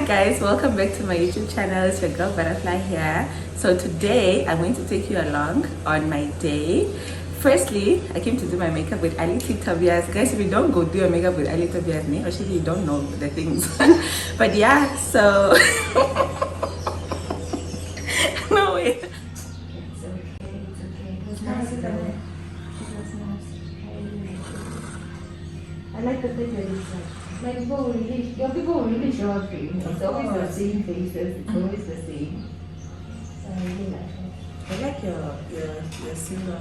guys, welcome back to my YouTube channel. It's your girl Butterfly here. So today I'm going to take you along on my day. Firstly, I came to do my makeup with Ally Tobias. Guys, if you don't go do your makeup with Ally Tobias, actually you don't know the things. But yeah, so no way. It's okay. It's nice though. I like the thing that it's like people really, people really show up for you. It's always the same faces. It's always the same. So I really like it. I like your single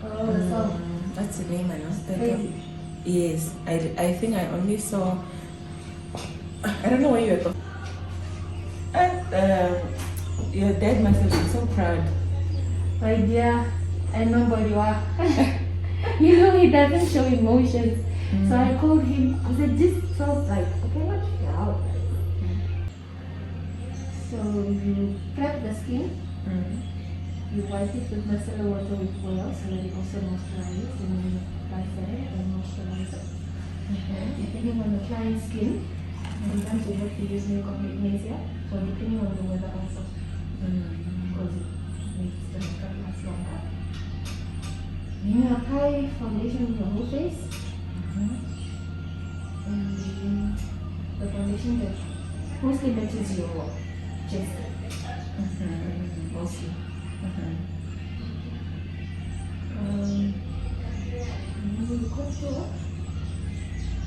The song. what's the name? I know. Crazy. Yes, I think I only saw. I don't know where you were. Your dad must have been so proud. My dear, I know what you are. You know he doesn't show emotions. So I called him because it just felt like, okay, let's figure out. So you prep the skin. You wipe it with micellar water with oil so that it also moisturizes, and then you apply serum and moisturizer. Depending on the client's skin, sometimes you have to use milk or magnesia, so depending on the weather also. Because it makes the makeup last longer. Then you apply foundation on your whole face. And then the foundation that mostly matches your chest. Mostly.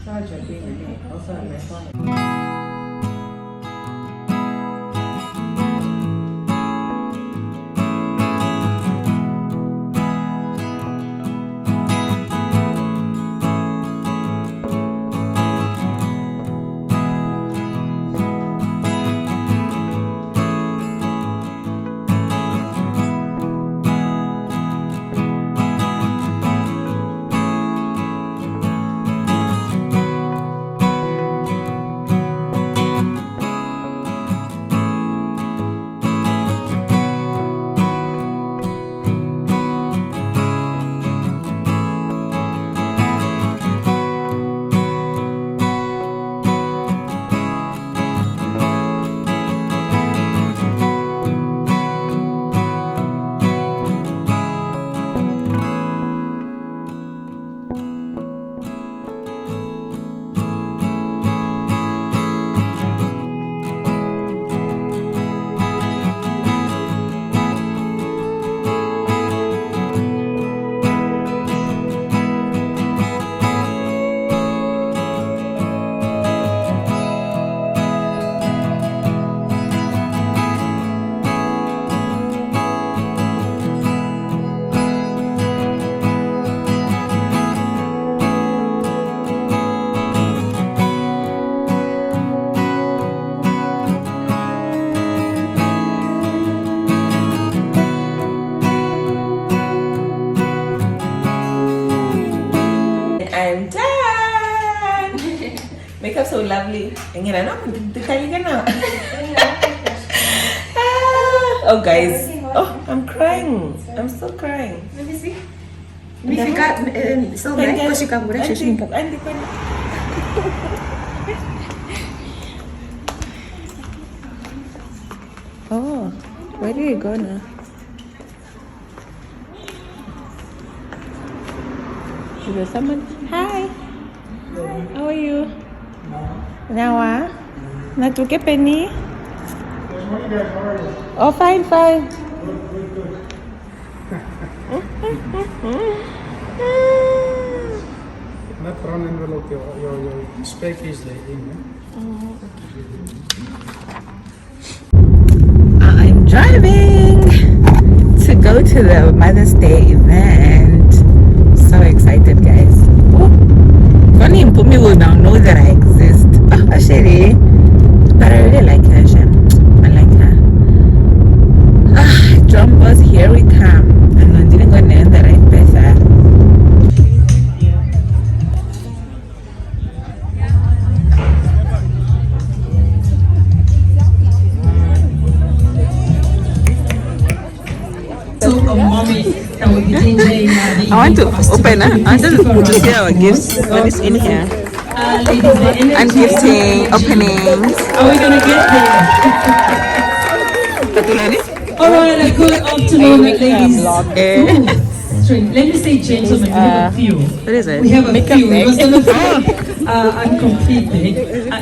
Charge your being also on my phone. I'm done! Makeup so lovely. Oh guys. Oh, I'm crying. I'm still crying. Let me see. Let me got so bad because you can brush your makeup. Oh, where do you go now? Is there someone? Hi. How are you? Nawa? Natuke Penny? Oh, fine. Not brown envelope, your spec is the in. I'm driving to go to the Mother's Day event. So excited, guys. Only Mpoomy will now know that I exist. Oh, actually, but I really like her, Shem. I like her. Drum boss, here we come. And I didn't go near the right person. That will be DJing. I want to open it. I want to see our gifts. What is in here? And gifting, openings. Are we gonna get there? All right, a good afternoon, ladies. Sorry, let me say gentlemen, we have a few. What is it? We have a few. It was gonna be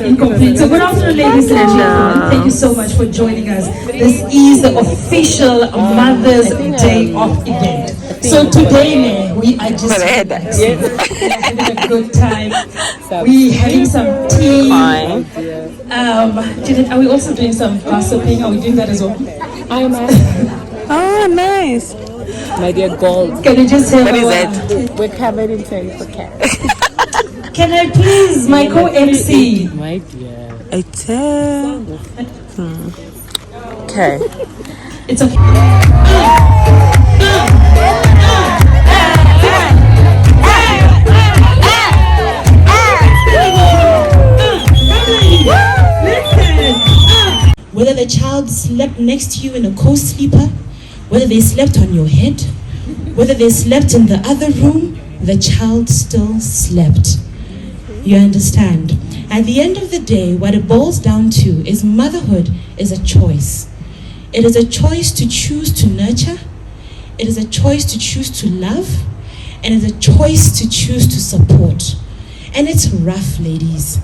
incomplete. So good afternoon, ladies and gentlemen. Thank you so much for joining us. This is the official Mother's Day off event. So today, we are just having a good time. We having some tea. Janet, are we also doing some gossiping? Are we doing that as well? Oh, nice. My dear gold. Can you just have What is it? We're coming in for cats. Can I please, my co-MC? My dear. I tell. Okay. It's okay. Whether the child slept next to you in a co-sleeper, whether they slept on your head, whether they slept in the other room, the child still slept. You understand? At the end of the day, what it boils down to is motherhood is a choice. It is a choice to choose to nurture. It is a choice to choose to love. And it is a choice to choose to support. And it's rough, ladies.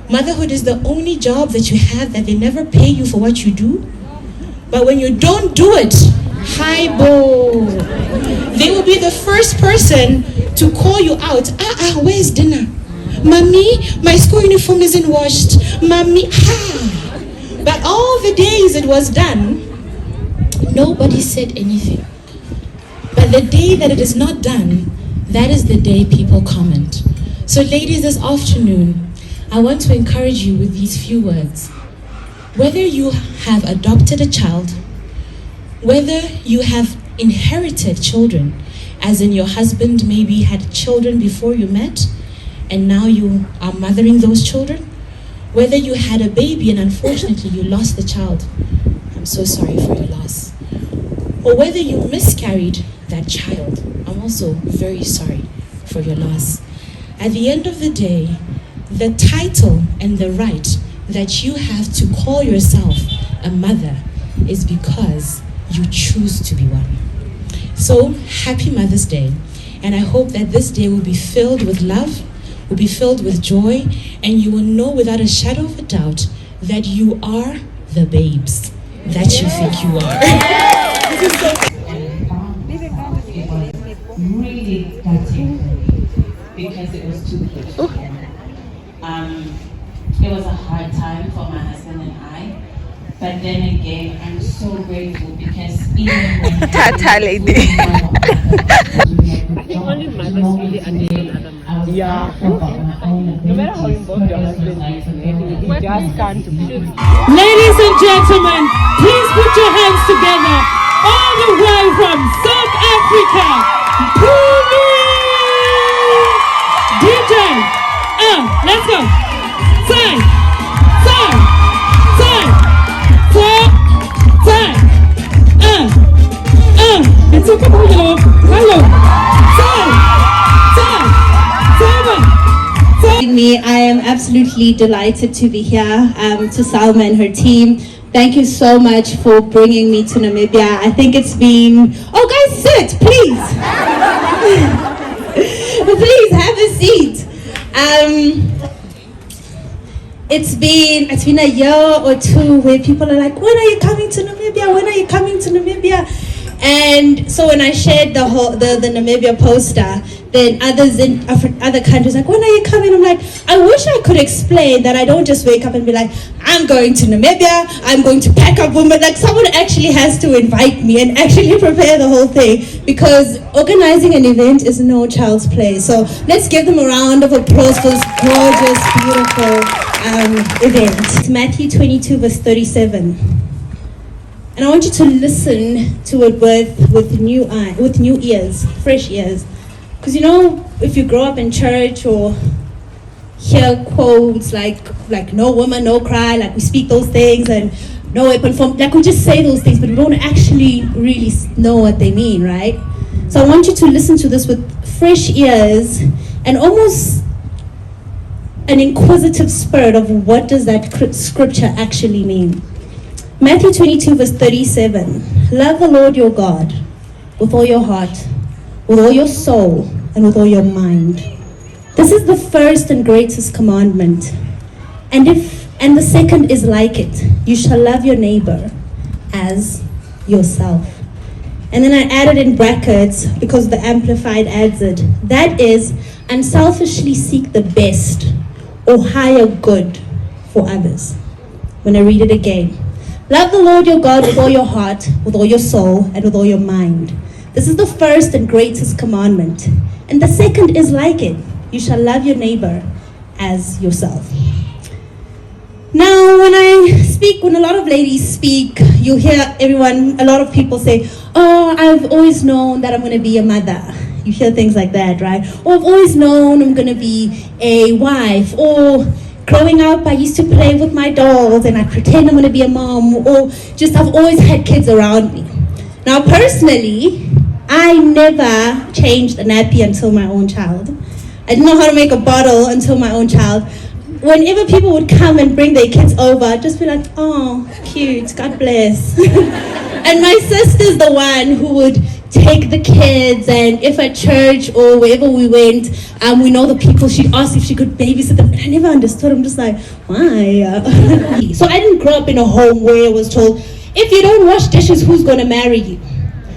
Motherhood is the only job that you have that they never pay you for what you do. But when you don't do it, highball. They will be the first person to call you out. Where's dinner? Mommy, my school uniform isn't washed. Mommy, But all the days it was done, nobody said anything. But the day that it is not done, that is the day people comment. So ladies, this afternoon, I want to encourage you with these few words. Whether you have adopted a child, whether you have inherited children, as in your husband maybe had children before you met, and now you are mothering those children, whether you had a baby and unfortunately you lost the child, I'm so sorry for your loss, or whether you miscarried that child, I'm also very sorry for your loss. At the end of the day, the title and the right that you have to call yourself a mother is because you choose to be one. So happy Mother's Day, and I hope that this day will be filled with love, will be filled with joy, and you will know without a shadow of a doubt that you are the babes that you think you are. It was really gutting because it was too close to the end. It was a hard time for my husband and I, but then again, I'm so grateful because even when Tata lady. Only mothers really understand other mothers. Yeah. No matter how involved your husband is in anything, you just can't choose. Ladies and gentlemen, please put your hands together all the way from South Africa. Mpoomy! DJ, let's go. Time. It's okay, hello. Me, I am absolutely delighted to be here. To Salma and her team, thank you so much for bringing me to Namibia. I think it's been, guys, sit, please. Please have a seat. It's been a year or two where people are like, when are you coming to Namibia? When are you coming to Namibia? And so when I shared the Namibia poster, then others in other countries like, when are you coming? I'm like, I wish I could explain that I don't just wake up and be like, I'm going to Namibia, I'm going to pack up women. Like, someone actually has to invite me and actually prepare the whole thing, because organizing an event is no child's play. So let's give them a round of applause for this gorgeous, beautiful event. It's Matthew 22 verse 37. And I want you to listen to it with new ears, fresh ears. Because you know, if you grow up in church or hear quotes like no woman, no cry, like we speak those things, and no weapon formed, like we just say those things, but we don't actually really know what they mean, right? So I want you to listen to this with fresh ears and almost an inquisitive spirit of what does that scripture actually mean. Matthew 22 verse 37. Love the Lord your God with all your heart, with all your soul, and with all your mind. This is the first and greatest commandment. And the second is like it. You shall love your neighbor as yourself. And then I added in brackets, because the Amplified adds it, that is, unselfishly seek the best or higher good for others. When I read it again. Love the Lord your God with all your heart, with all your soul, and with all your mind. This is the first and greatest commandment. And the second is like it. You shall love your neighbor as yourself. Now, when a lot of ladies speak, you hear a lot of people say, oh, I've always known that I'm going to be a mother. You hear things like that, right? Or I've always known I'm going to be a wife. Or growing up, I used to play with my dolls and I pretend I'm going to be a mom. Or just I've always had kids around me. Now, personally, I never changed a nappy until my own child. I didn't know how to make a bottle until my own child. Whenever people would come and bring their kids over, I'd just be like, oh, cute, God bless. And my sister's the one who would take the kids, and if at church or wherever we went, we know the people, she'd ask if she could babysit them. And I never understood. I'm just like, why? So I didn't grow up in a home where I was told, if you don't wash dishes, who's going to marry you?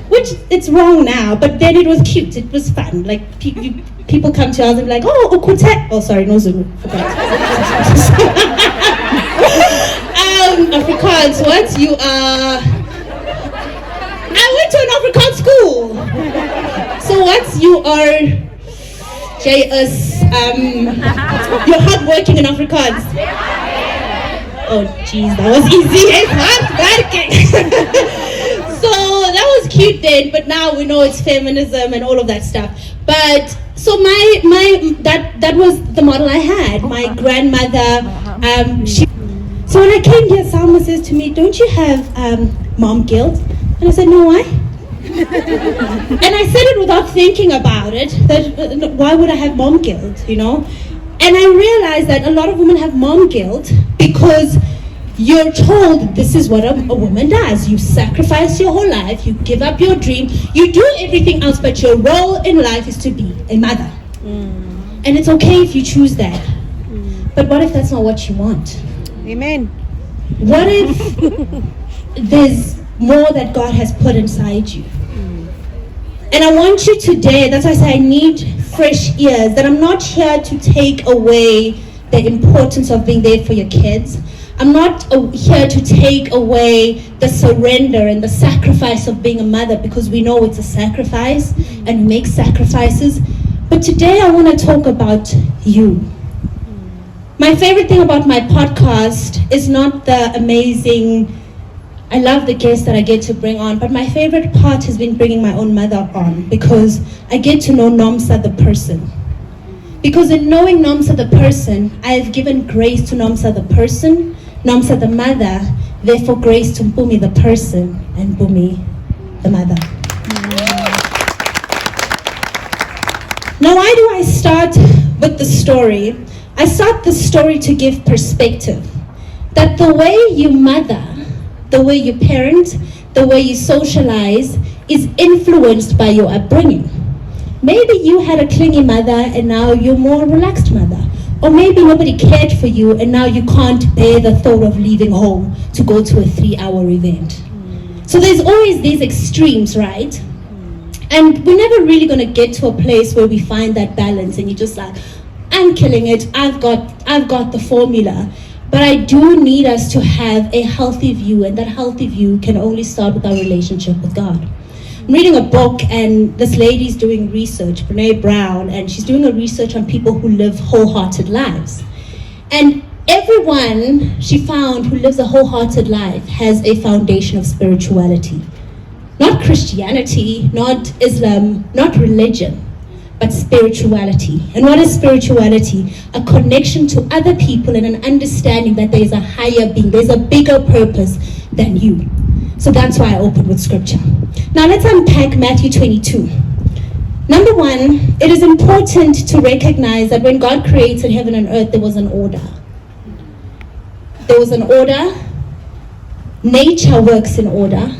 Which, it's wrong now, but then it was cute. It was fun. Like, people come to us and be like, oh, Okute. Oh, sorry, no Zulu. Forgot. Afrikaans, what? You are... I went to an Afrikaans school. So what? You are... JS, you're hardworking in Afrikaans. Oh, jeez, that was easy. It's hardworking. So that was cute then, but now we know it's feminism and all of that stuff. But so that was the model I had. My grandmother, so when I came here, Salma says to me, don't you have mom guilt? And I said, no, why? And I said it without thinking about it, that why would I have mom guilt, you know? And I realized that a lot of women have mom guilt because you're told this is what a woman does. You sacrifice your whole life, you give up your dream, you do everything else, but your role in life is to be a mother. And it's okay if you choose that. But what if that's not what you want? Amen. What if there's more that God has put inside you? And I want you today, that's why I say I need fresh ears, that I'm not here to take away the importance of being there for your kids. I'm not here to take away the surrender and the sacrifice of being a mother, because we know it's a sacrifice and make sacrifices. But today I want to talk about you. My favorite thing about my podcast is not the amazing, I love the guests that I get to bring on, but my favorite part has been bringing my own mother on, because I get to know Nomsa the person. Because in knowing Nomsa the person, I have given grace to Nomsa the person, Nomsa the mother, therefore grace to Mpoomy the person, and Mpoomy the mother. Now, why do I start with the story? I start the story to give perspective. That the way you mother, the way you parent, the way you socialize is influenced by your upbringing. Maybe you had a clingy mother and now you're more relaxed mother. Or maybe nobody cared for you and now you can't bear the thought of leaving home to go to a 3-hour event. So there's always these extremes, right? And we're never really going to get to a place where we find that balance and you're just like, I'm killing it, I've got the formula. But I do need us to have a healthy view, and that healthy view can only start with our relationship with God. I'm reading a book, and this lady's doing research, Brene Brown, and she's doing a research on people who live wholehearted lives. And everyone she found who lives a wholehearted life has a foundation of spirituality. Not Christianity, not Islam, not religion, but spirituality. And what is spirituality? A connection to other people and an understanding that there is a higher being, there's a bigger purpose than you. So that's why I opened with scripture. Now let's unpack Matthew 22. Number one, it is important to recognize that when God created heaven and earth, there was an order. There was an order. Nature works in order.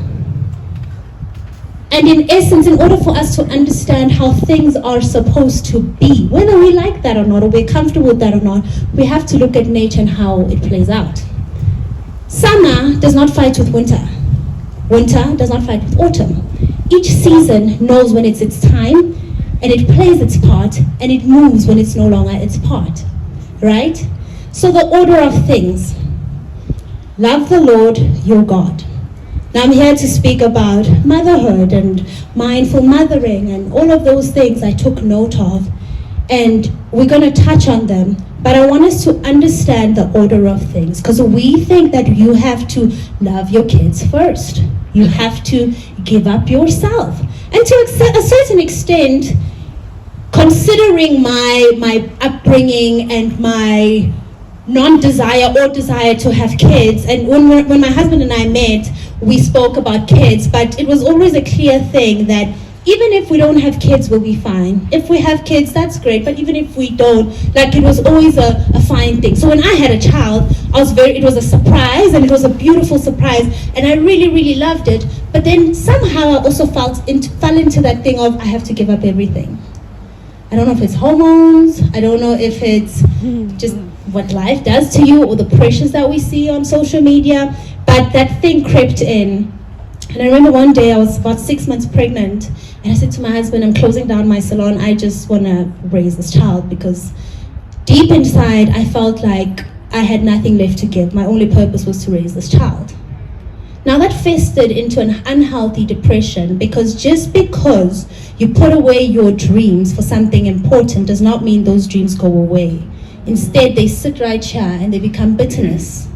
And in essence, in order for us to understand how things are supposed to be, whether we like that or not, or we're comfortable with that or not, we have to look at nature and how it plays out. Summer does not fight with winter. Winter does not fight with autumn. Each season knows when it's its time, and it plays its part, and it moves when it's no longer its part, right? So the order of things. Love the Lord your God. Now I'm here to speak about motherhood and mindful mothering and all of those things I took note of, and we're going to touch on them. But I want us to understand the order of things, because we think that you have to love your kids first. You have to give up yourself. And to a certain extent, considering my upbringing and my non-desire or desire to have kids, and when my husband and I met, we spoke about kids, but it was always a clear thing that even if we don't have kids, we'll be fine. If we have kids, that's great, but even if we don't, like, it was always a fine thing. So when I had a child, it was a surprise, and it was a beautiful surprise, and I really, really loved it. But then somehow I also fell into that thing of I have to give up everything. I don't know if it's hormones, I don't know if it's just what life does to you or the pressures that we see on social media, but that thing crept in. And I remember one day I was about 6 months pregnant, and I said to my husband, I'm closing down my salon, I just want to raise this child, because deep inside I felt like I had nothing left to give. My only purpose was to raise this child. Now that festered into an unhealthy depression, because just because you put away your dreams for something important does not mean those dreams go away. Instead, they sit right here and they become bitterness.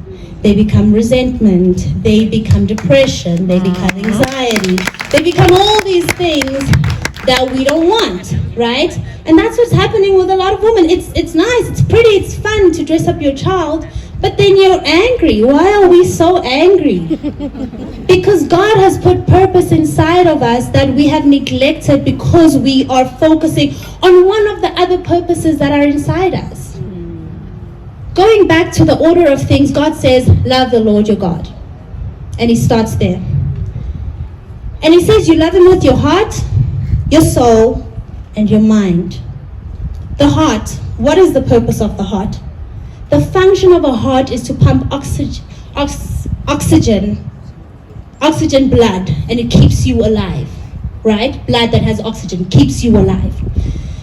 They become resentment. They become depression. They become anxiety. They become all these things that we don't want, right? And that's what's happening with a lot of women. It's nice, it's pretty, it's fun to dress up your child, but then you're angry. Why are we so angry? Because God has put purpose inside of us that we have neglected because we are focusing on one of the other purposes that are inside us. Going back to the order of things, God says, love the Lord your God. And he starts there. And he says you love him with your heart, your soul, and your mind. The heart, what is the purpose of the heart? The function of a heart is to pump oxygen blood, and it keeps you alive, right? Blood that has oxygen keeps you alive.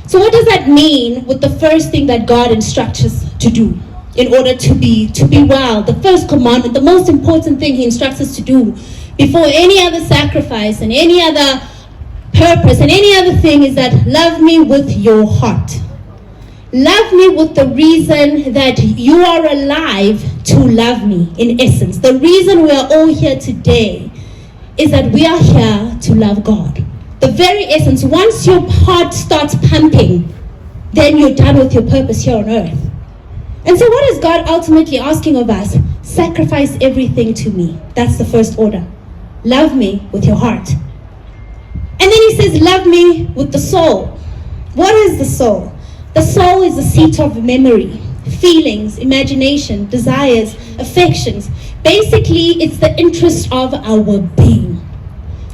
So what does that mean with the first thing that God instructs us to do in order to be well? The first commandment, the most important thing he instructs us to do before any other sacrifice and any other purpose and any other thing is that love me with your heart. Love me with the reason that you are alive to love me, in essence. The reason we are all here today is that we are here to love God. The very essence, once your heart starts pumping, then you're done with your purpose here on earth. And so what is God ultimately asking of us? Sacrifice everything to me. That's the first order. Love me with your heart. And then he says, love me with the soul. What is the soul? The soul is the seat of memory, feelings, imagination, desires, affections. Basically, it's the interest of our being.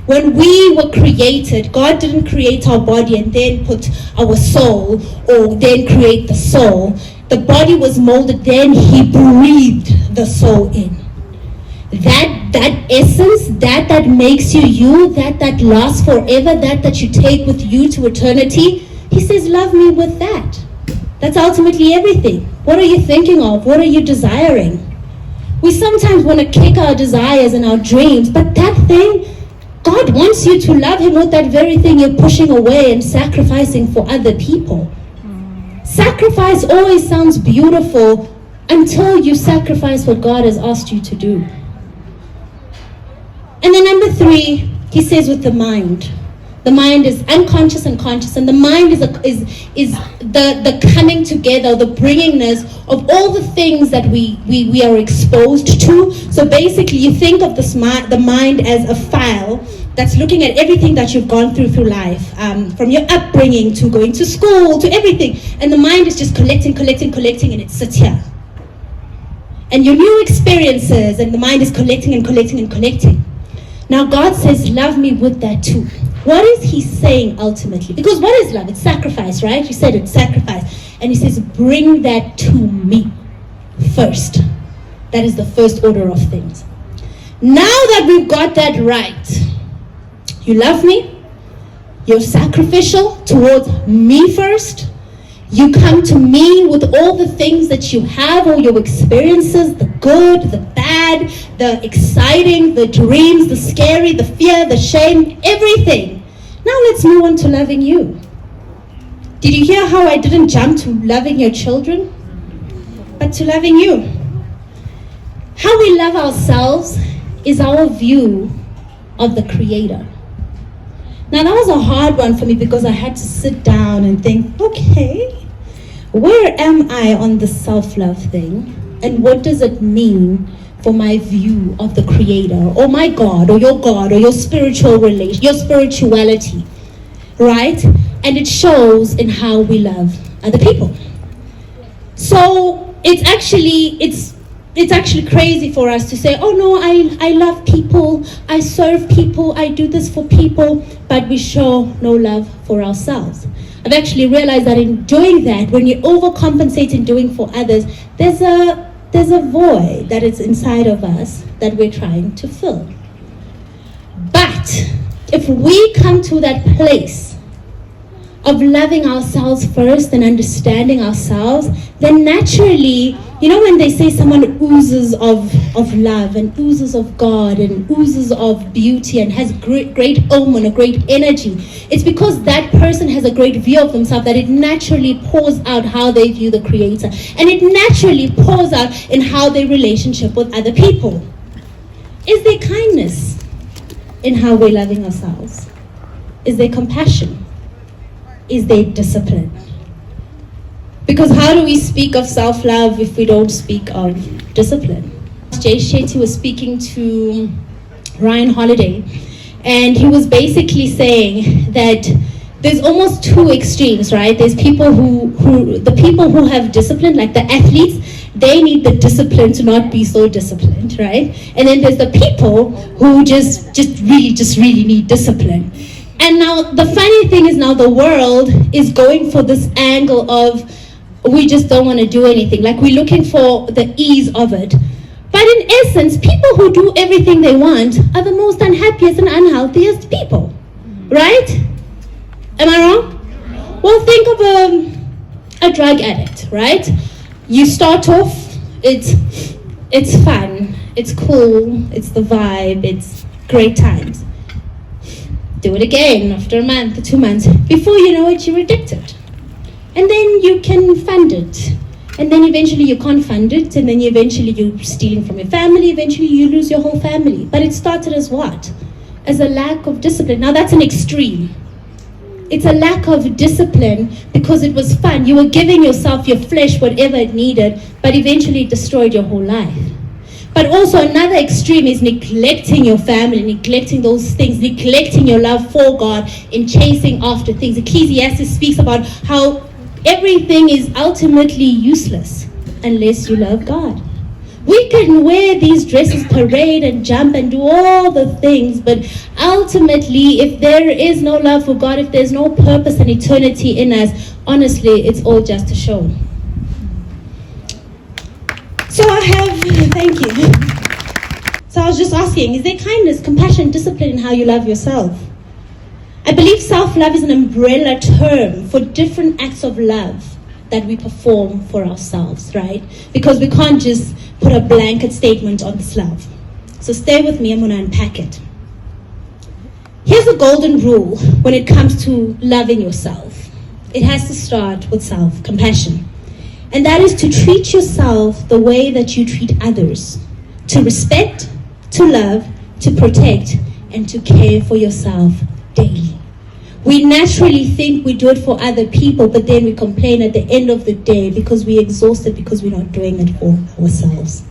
When we were created, God didn't create our body and then put our soul or then create the soul. The body was molded, then he breathed the soul in. That essence, that makes you you, that lasts forever, that you take with you to eternity. He says, love me with that. That's ultimately everything. What are you thinking of? What are you desiring? We sometimes want to kick our desires and our dreams, but that thing, God wants you to love him with that very thing you're pushing away and sacrificing for other people. Sacrifice always sounds beautiful until you sacrifice what God has asked you to do. And then number 3, he says with the mind. The mind is unconscious and conscious, and the mind is the coming together, the bringingness of all the things that we are exposed to. So basically, you think of the mind as a file that's looking at everything that you've gone through life, from your upbringing to going to school to everything, and the mind is just collecting, and it sits here. And your new experiences, and the mind is collecting and collecting. Now God says, love me with that too. What is he saying ultimately? Because what is love? It's sacrifice, right? You said it's sacrifice. And he says, bring that to me first. That is the first order of things. Now that we've got that right, you love me, you're sacrificial towards me first, you come to me with all the things that you have, all your experiences, the good, the bad, the exciting, the dreams, the scary, the fear, the shame, everything. Now let's move on to loving you. Did you hear how I didn't jump to loving your children, but to loving you? How we love ourselves is our view of the Creator. Now that was a hard one for me because I had to sit down and think, okay, where am I on the self-love thing? And what does it mean for my view of the Creator, or my God, or your spiritual relation, your spirituality, right? And it shows in how we love other people. So it's actually crazy for us to say, oh no, I love people, I serve people, I do this for people, but we show no love for ourselves. I've actually realized that in doing that, when you overcompensate in doing for others, there's a void that is inside of us that we're trying to fill. But if we come to that place of loving ourselves first and understanding ourselves, then naturally, you know when they say someone oozes of love and oozes of God and oozes of beauty and has great omen, a great energy, it's because that person has a great view of themselves that it naturally pours out how they view the Creator. And it naturally pours out in how they relationship with other people. Is there kindness in how we're loving ourselves? Is there compassion? Is there discipline? Because how do we speak of self-love if we don't speak of discipline? Jay Shetty was speaking to Ryan Holiday, and he was basically saying that there's almost two extremes, right? There's people the people who have discipline, like the athletes, they need the discipline to not be so disciplined, right? And then there's the people who just really need discipline. And now the funny thing is now the world is going for this angle of we just don't want to do anything. Like we're looking for the ease of it. But in essence, people who do everything they want are the most unhappiest and unhealthiest people. Right? Am I wrong? Well, think of a drug addict, right? You start off, it's fun, it's cool, it's the vibe, it's great times. Do it again after a month or 2 months. Before you know it, you're addicted. And then you can fund it. And then eventually you can't fund it. And then eventually you're stealing from your family. Eventually you lose your whole family. But it started as what? As a lack of discipline. Now that's an extreme. It's a lack of discipline because it was fun. You were giving yourself, your flesh, whatever it needed. But eventually it destroyed your whole life. But also another extreme is neglecting your family, neglecting those things, neglecting your love for God in chasing after things. Ecclesiastes speaks about how everything is ultimately useless unless you love God. We can wear these dresses, parade and jump and do all the things, but ultimately, if there is no love for God, if there's no purpose and eternity in us, honestly, it's all just a show. Thank you. So I was just asking, is there kindness, compassion, discipline in how you love yourself? I believe self-love is an umbrella term for different acts of love that we perform for ourselves, right? Because we can't just put a blanket statement on this love. So stay with me, I'm going to unpack it. Here's a golden rule when it comes to loving yourself. It has to start with self-compassion. And that is to treat yourself the way that you treat others. To respect, to love, to protect, and to care for yourself daily. We naturally think we do it for other people, but then we complain at the end of the day because we're exhausted because we're not doing it for ourselves.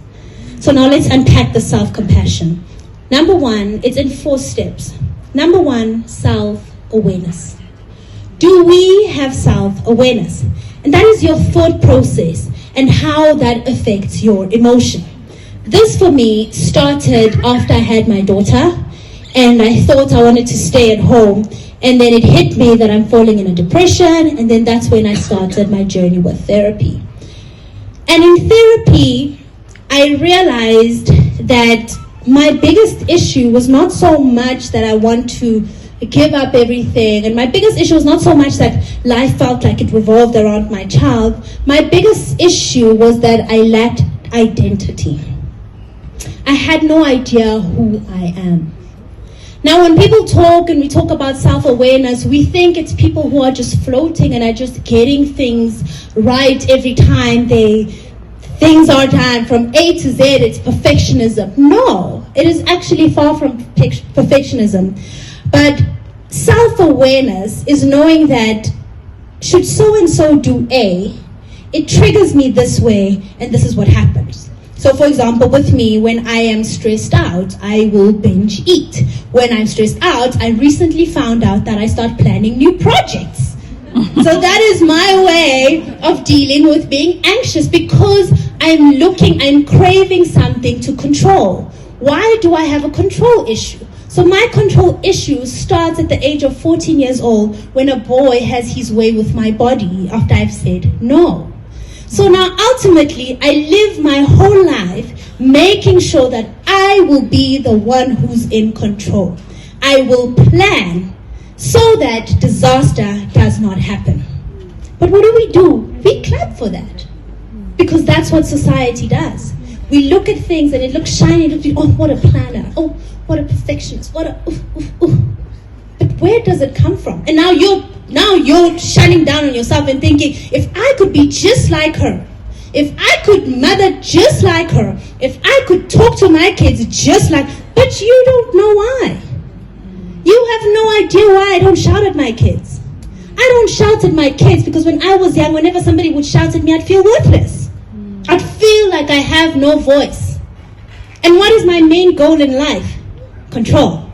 So now let's unpack the self-compassion. Number one, it's in 4 steps. Number one, self-awareness. Do we have self-awareness? And that is your thought process and how that affects your emotion. This for me started after I had my daughter, and I thought I wanted to stay at home. And then it hit me that I'm falling in a depression, and then that's when I started my journey with therapy. And in therapy, I realized that my biggest issue was not so much that I want to give up everything, and my biggest issue was not so much that life felt like it revolved around my child. My biggest issue was that I lacked identity. I had no idea who I am. Now, when people talk and we talk about self-awareness, we think it's people who are just floating and are just getting things right every time things are done from A to Z. It's perfectionism. No, it is actually far from perfectionism. But self-awareness is knowing that should so-and-so do A, it triggers me this way, and this is what happens. So for example, with me, when I am stressed out, I will binge eat. When I'm stressed out, I recently found out that I start planning new projects. So that is my way of dealing with being anxious, because I'm craving something to control. Why do I have a control issue? So my control issue starts at the age of 14 years old, when a boy has his way with my body after I've said no. So now ultimately, I live my whole life making sure that I will be the one who's in control. I will plan so that disaster does not happen. But what do? We clap for that, because that's what society does. We look at things and it looks shiny. Oh, what a planner. Oh, what a perfectionist. What a oof, oof, oof. But where does it come from? And now you're shutting down on yourself and thinking, if I could be just like her, if I could mother just like her, if I could talk to my kids just like, but you don't know why. You have no idea why I don't shout at my kids. I don't shout at my kids because when I was young, whenever somebody would shout at me, I'd feel worthless. I'd feel like I have no voice. And what is my main goal in life? Control.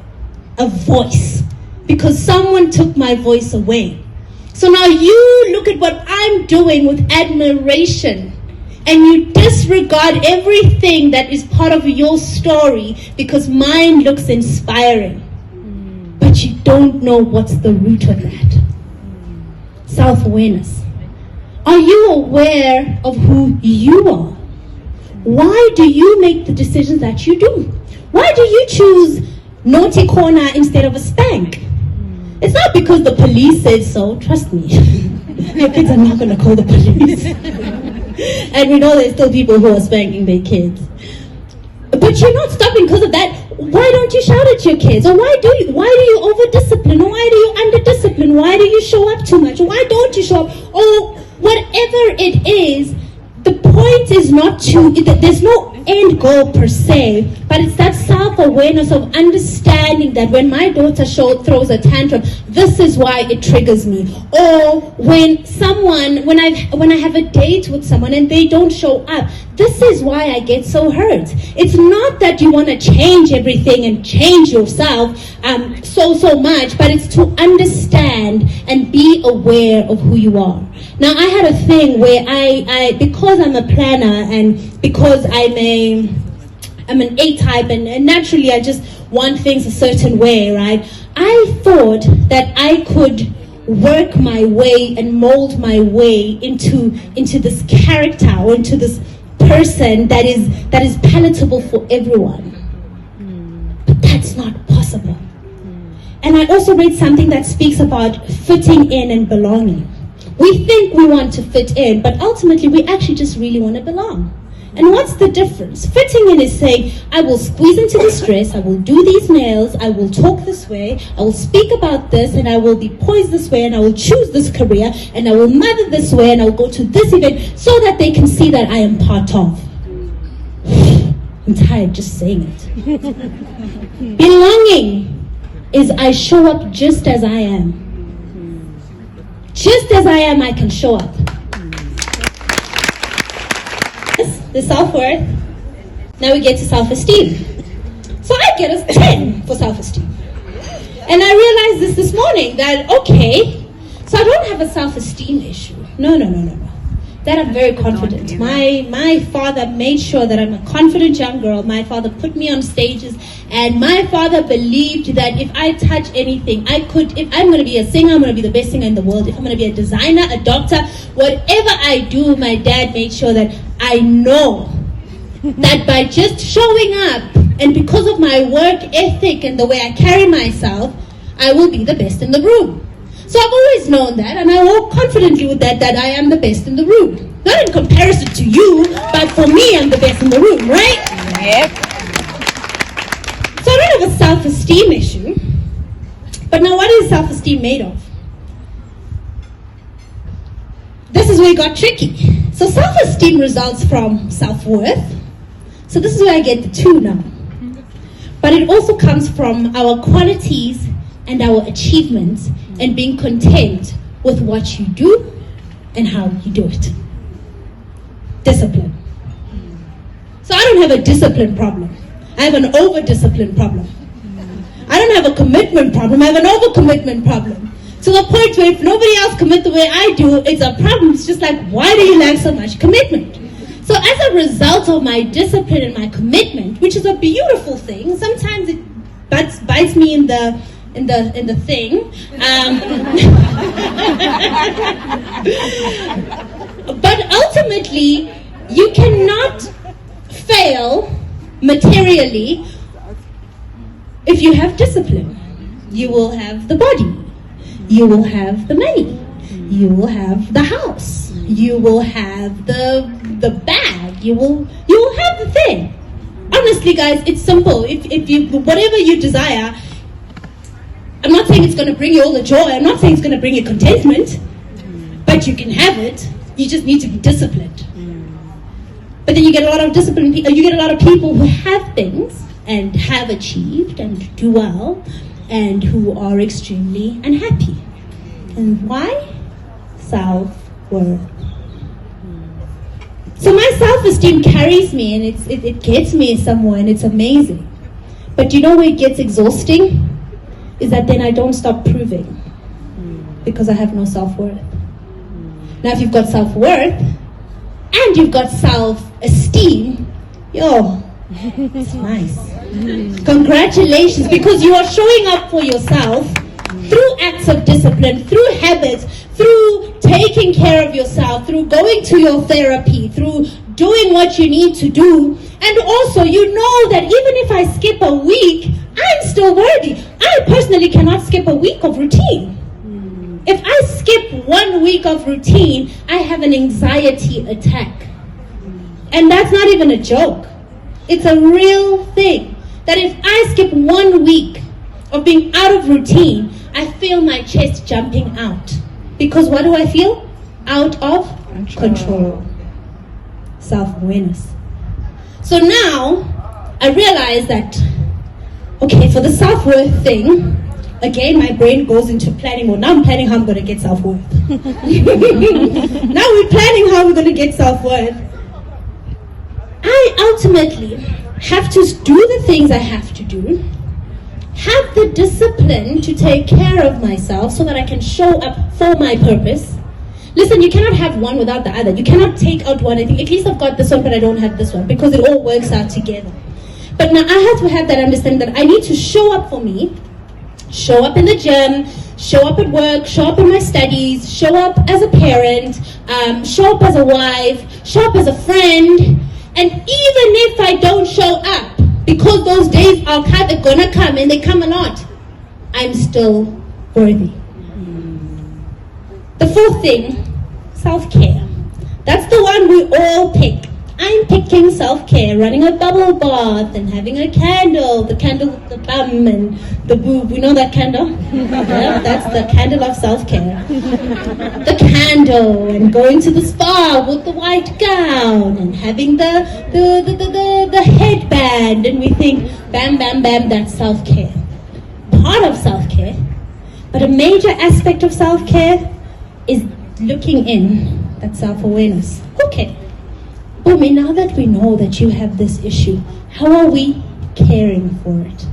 A voice. Because someone took my voice away. So now you look at what I'm doing with admiration, and you disregard everything that is part of your story because mine looks inspiring. But you don't know what's the root of that. Self-awareness. Are you aware of who you are? Why do you make the decisions that you do? Why do you choose naughty corner instead of a spank? It's not because the police said so, trust me. Your kids are not going to call the police. And we know there's still people who are spanking their kids. But you're not stopping because of that. Why don't you shout at your kids? Or why do you over-discipline? Or why do you under-discipline? Why do you show up too much? Or why don't you show up? Or whatever it is, the point is not there's no end goal per se, but it's that self-awareness of understanding that when my daughter throws a tantrum, this is why it triggers me. Or when I have a date with someone and they don't show up, this is why I get so hurt. It's not that you want to change everything and change yourself so much, but it's to understand and be aware of who you are. Now, I had a thing where I because I'm a planner and because I'm an A-type and naturally I just want things a certain way, right? I thought that I could work my way and mold my way into this character or into this person that is palatable for everyone. But that's not possible. And I also read something that speaks about fitting in and belonging. We think we want to fit in, but ultimately we actually just really want to belong. And what's the difference? Fitting in is saying, I will squeeze into this dress, I will do these nails, I will talk this way, I will speak about this, and I will be poised this way, and I will choose this career, and I will mother this way, and I will go to this event, so that they can see that I am part of. I'm tired just saying it. Belonging is I show up just as I am. Just as I am, I can show up. The self-worth. Now we get to self-esteem. So I get a 10 for self-esteem. And I realized this morning that, okay, so I don't have a self-esteem issue. No. That I'm very confident. My father made sure that I'm a confident young girl. My father put me on stages, and my father believed that if I touch anything, I could. If I'm going to be a singer, I'm going to be the best singer in the world. If I'm going to be a designer, a doctor, whatever I do, my dad made sure that I know that by just showing up, and because of my work ethic and the way I carry myself, I will be the best in the room. So I've always known that, and I walk confidently with that I am the best in the room. Not in comparison to you, but for me, I'm the best in the room, right? Yep. So I don't have a self-esteem issue. But now what is self-esteem made of? This is where it got tricky. So self-esteem results from self-worth. So this is where I get the 2 now. But it also comes from our qualities and our achievements and being content with what you do and how you do it. Discipline. So I don't have a discipline problem. I have an over-discipline problem. I don't have a commitment problem. I have an over-commitment problem. To the point where if nobody else commits the way I do, it's a problem. It's just like, why do you lack so much commitment? So as a result of my discipline and my commitment, which is a beautiful thing, sometimes it bites me in the thing. But ultimately, you cannot fail materially if you have discipline. You will have the body. You will have the money. You will have the house. You will have the bag. You will have the thing. Honestly, guys, it's simple. If you whatever you desire, I'm not saying it's going to bring you all the joy. I'm not saying it's going to bring you contentment, but you can have it. You just need to be disciplined. But then you get a lot of disciplined people. You get a lot of people who have things and have achieved and do well, and who are extremely unhappy. And why? Self-worth. So my self-esteem carries me, and it gets me somewhere, and it's amazing. But you know where it gets exhausting? Is that then I don't stop proving, because I have no self-worth. Now if you've got self-worth and you've got self-esteem, it's nice. Congratulations, because you are showing up for yourself through acts of discipline, through habits, through taking care of yourself, through going to your therapy, through doing what you need to do. And also, you know that even if I skip a week, I'm still worthy. I personally cannot skip a week of routine. If I skip 1 week of routine, I have an anxiety attack. And that's not even a joke. It's a real thing. That if I skip 1 week of being out of routine, I feel my chest jumping out. Because what do I feel? Out of control. Self-awareness. So now, I realize that, okay, for the self-worth thing, again, my brain goes into planning mode. Now I'm planning how I'm going to get self-worth. Now we're planning how we're going to get self-worth. I ultimately have to do the things I have to do, have the discipline to take care of myself so that I can show up for my purpose. Listen, you cannot have one without the other. You cannot take out one and think, at least I've got this one, but I don't have this one, because it all works out together. But now I have to have that understanding that I need to show up for me, show up in the gym, show up at work, show up in my studies, show up as a parent, show up as a wife, show up as a friend. And even if I don't show up, because those days are gonna come, and they come a lot, I'm still worthy. The fourth thing, self-care. That's the one we all pick. I'm picking self-care, running a bubble bath and having a candle, the candle with the bum and the boob. We know that candle? Yeah, that's the candle of self-care. The candle, and going to the spa with the white gown, and having the headband, and we think, bam, bam, bam, that's self-care. Part of self-care, but a major aspect of self-care is looking in, that self-awareness. Okay, Mpoomy, now that we know that you have this issue, how are we caring for it?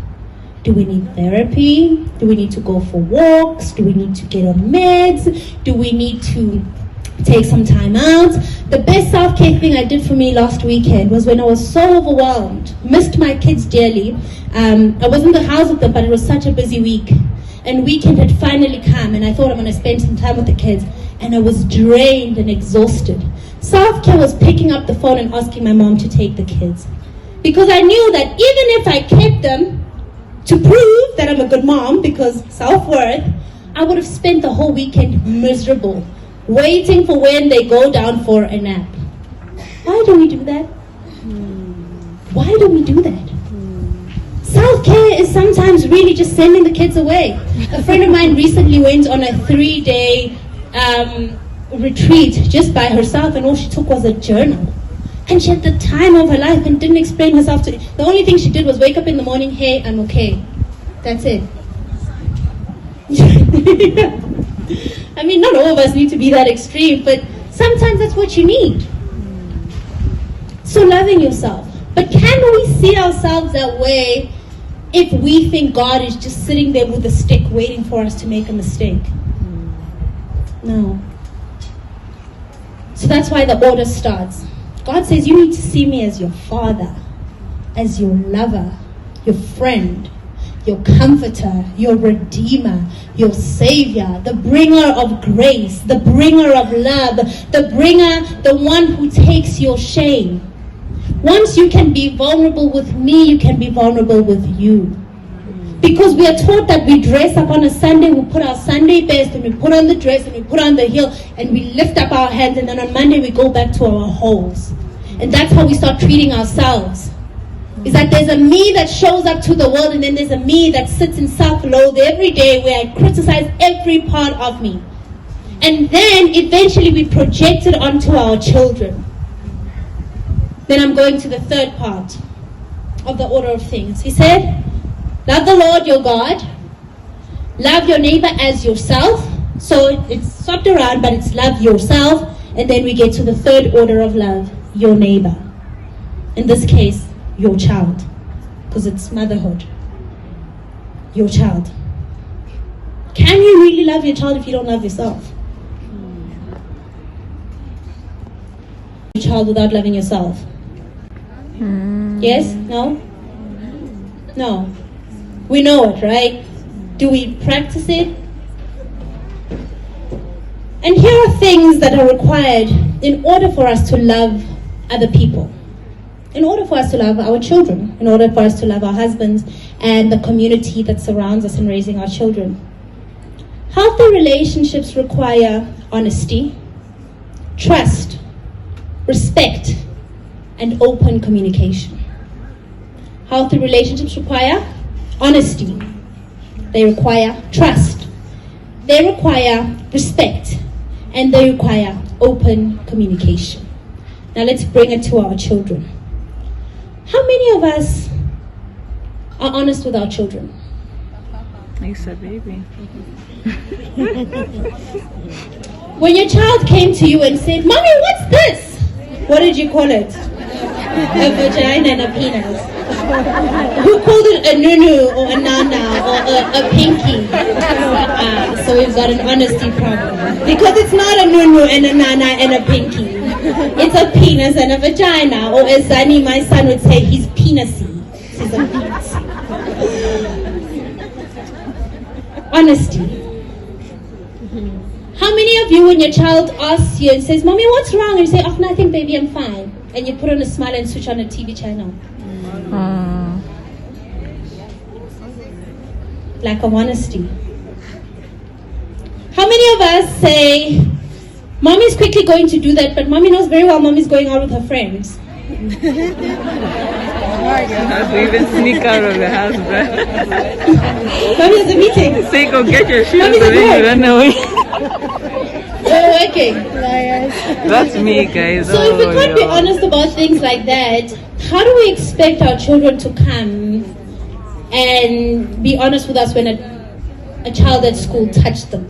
Do we need therapy? Do we need to go for walks? Do we need to get on meds? Do we need to take some time out? The best self-care thing I did for me last weekend was when I was so overwhelmed, missed my kids dearly. I was in the house with them, but it was such a busy week. And weekend had finally come, and I thought I'm going to spend some time with the kids. And I was drained and exhausted. Self-care was picking up the phone and asking my mom to take the kids. Because I knew that even if I kept them to prove that I'm a good mom, because self-worth, I would have spent the whole weekend miserable, waiting for when they go down for a nap. Why do we do that? Why do we do that? Self-care is sometimes really just sending the kids away. A friend of mine recently went on a 3-day retreat just by herself, and all she took was a journal. And she had the time of her life and didn't explain herself to... The only thing she did was wake up in the morning, hey, I'm okay. That's it. I mean, not all of us need to be that extreme, but sometimes that's what you need. So loving yourself. But can we see ourselves that way if we think God is just sitting there with a stick waiting for us to make a mistake? No. So that's why the order starts. God says you need to see me as your father, as your lover, your friend, your comforter, your redeemer, your savior, the bringer of grace, the bringer of love, the one who takes your shame. Once you can be vulnerable with me, you can be vulnerable with you. Because we are taught that we dress up on a Sunday, we put our Sunday best, and we put on the dress, and we put on the heel, and we lift up our hands, and then on Monday we go back to our holes. And that's how we start treating ourselves. It's like there's a me that shows up to the world, and then there's a me that sits in self-loathe every day where I criticize every part of me. And then eventually we project it onto our children. Then I'm going to the third part of the order of things. He said, love the Lord your God. Love your neighbor as yourself. So it's swapped around, but it's love yourself. And then we get to the third order of love, your neighbor. In this case, your child. Because it's motherhood. Your child. Can you really love your child if you don't love yourself? Your child without loving yourself. Yes? No? No. We know it, right? Do we practice it? And here are things that are required in order for us to love other people. In order for us to love our children. In order for us to love our husbands and the community that surrounds us in raising our children. Healthy relationships require honesty, trust, respect, and open communication. Healthy relationships require honesty. They require trust. They require respect. And they require open communication. Now let's bring it to our children. How many of us are honest with our children? Lisa, baby. When your child came to you and said, Mommy, what's this? What did you call it? A vagina and a penis. Who called it a nunu or a nana or a pinky? So we've got an honesty problem. Because it's not a nunu and a nana and a pinky. It's a penis and a vagina. Or as Zani, my son, would say, he's penisy. He's a penis. Honesty. How many of you, when your child asks you and says, Mommy, what's wrong? And you say, oh, nothing, baby, I'm fine. And you put on a smile and switch on a TV channel. Lack of honesty. How many of us say, Mommy's quickly going to do that, but Mommy knows very well Mommy's going out with her friends. How to even sneak out of the house, bro. Mommy has a meeting. Say, go get your shoes Mommy's and then you at run away. We're working. That's me, guys. So if we can't be honest about things like that, how do we expect our children to come and be honest with us when a child at school touched them?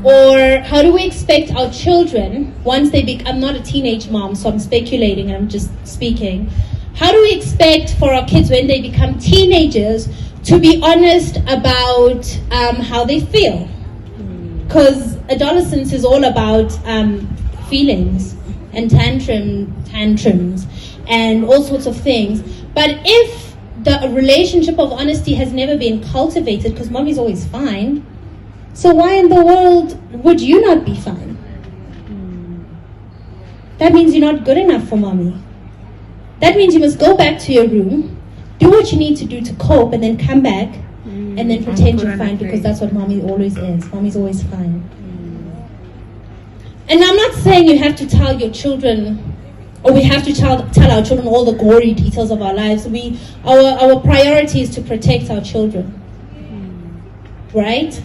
Or how do we expect our children, once they I'm not a teenage mom, so I'm speculating and I'm just speaking. How do we expect for our kids when they become teenagers to be honest about how they feel? Because adolescence is all about feelings and tantrums and all sorts of things. But if the relationship of honesty has never been cultivated, because mommy's always fine, so why in the world would you not be fine? That means you're not good enough for mommy. That means you must go back to your room, do what you need to do to cope, and then come back and then pretend you're fine, because that's what mommy always is. Mommy's always fine. And I'm not saying you have to tell your children, or we have to tell our children all the gory details of our lives. Our priority is to protect our children. Right?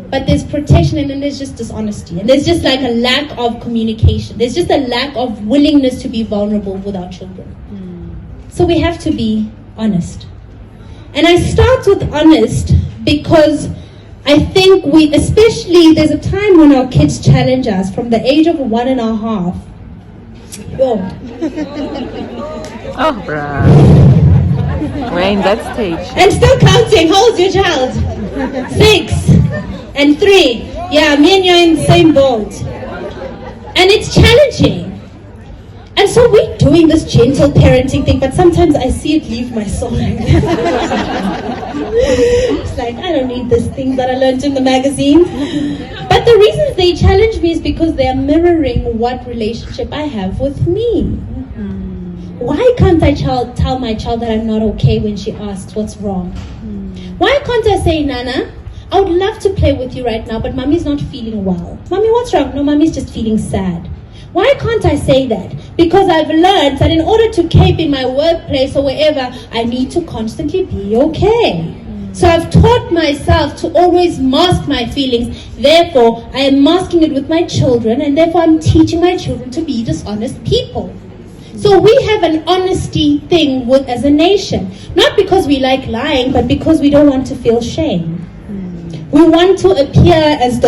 But there's protection and then there's just dishonesty. And there's just like a lack of communication. There's just a lack of willingness to be vulnerable with our children. So we have to be honest. And I start with honest because I think especially there's a time when our kids challenge us from the age of 1.5. Oh, bruh. We're in that stage. And still counting. How old's your child? 6 and 3. Yeah, me and you are in the same boat. And it's challenging. And so we're doing this gentle parenting thing, but sometimes I see it leave my soul like that. It's like, I don't need these things that I learned in the magazine. But the reasons they challenge me is because they are mirroring what relationship I have with me. Why can't I tell my child that I'm not okay when she asks what's wrong? Why can't I say, Nana, I would love to play with you right now, but mommy's not feeling well. Mommy, what's wrong? No, mommy's just feeling sad. Why can't I say that? Because I've learned that in order to cope in my workplace or wherever, I need to constantly be okay. So I've taught myself to always mask my feelings. Therefore, I am masking it with my children, and therefore I'm teaching my children to be dishonest people. So we have an honesty thing as a nation. Not because we like lying, but because we don't want to feel shame. We want to appear as though